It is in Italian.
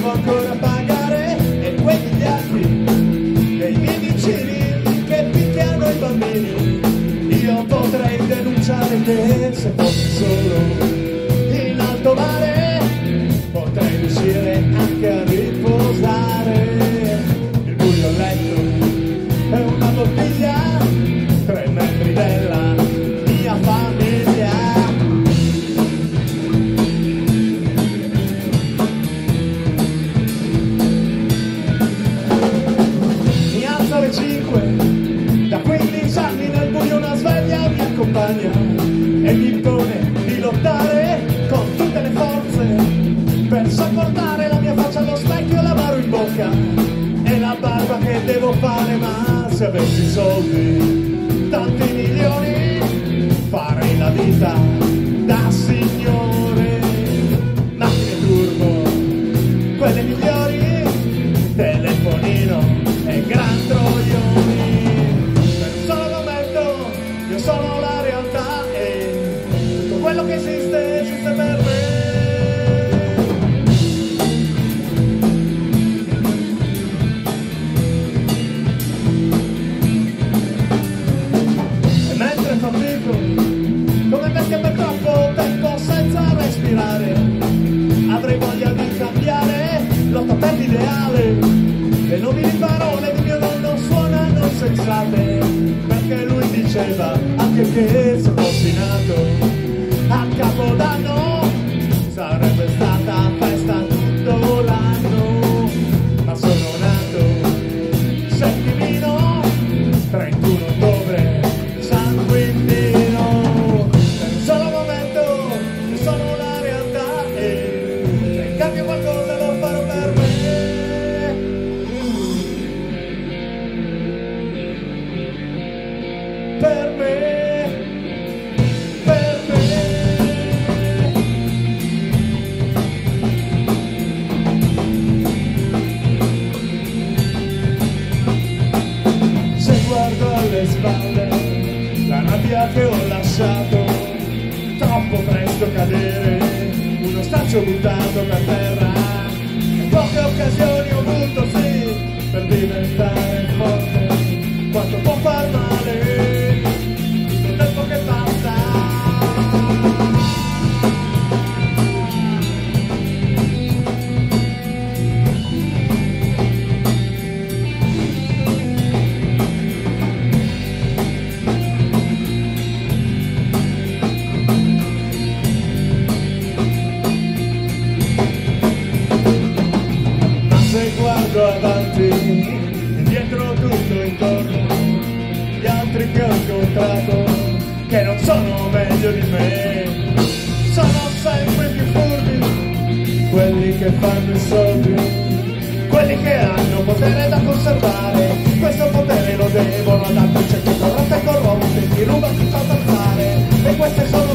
devo ancora pagare, e quei miliardi dei miei vicini che picchiano i bambini. Io potrei denunciare te se fossi solo in alto mare, potrei riuscire anche a riposare. Il buio letto è una bottiglia, 3 membri della mia famiglia. Mi alzo alle 5, da 15 anni nel buio una sveglia mi accompagna e mi impone di lottare con tutte le forze per sopportare la mia faccia allo specchio, l'amaro in bocca e la barba che devo fare. Ma se avessi soldi, tanti milioni, farei la vita da signore. Macchine turbo, quelle migliori, telefonino e gran troioni. Per un solo momento io sono la realtà e tutto quello che esiste, esiste per me. Come perché per troppo tempo senza respirare avrei voglia di cambiare, lotta per l'ideale. Le nobili parole di mio nonno suonano sensate, perché lui diceva anche che se fossi nato a Capodanno sarebbe stata festa tutto l'anno. Ma sono nato settimino, 31 ottobre, San Quintino. Per un solo momento io sono la realtà e se in cambio qualcosa lo farò per me. Per me, per me. Se guardo alle spalle la rabbia che ho lasciato, troppo presto cadere, uno straccio buttato per terra, e poche occasioni ho avuto sì per diventare forte. Quanto può far male tutto il tempo che passa. Se guardo avanti, indietro tutto intorno, gli altri che ho incontrato, che non sono meglio di me, sono sempre più furbi, quelli che fanno i soldi, quelli che hanno potere da conservare. Questo potere lo devono ad altri cerchi corrotti e corrotti, chi ruba si fa alzare, e queste sono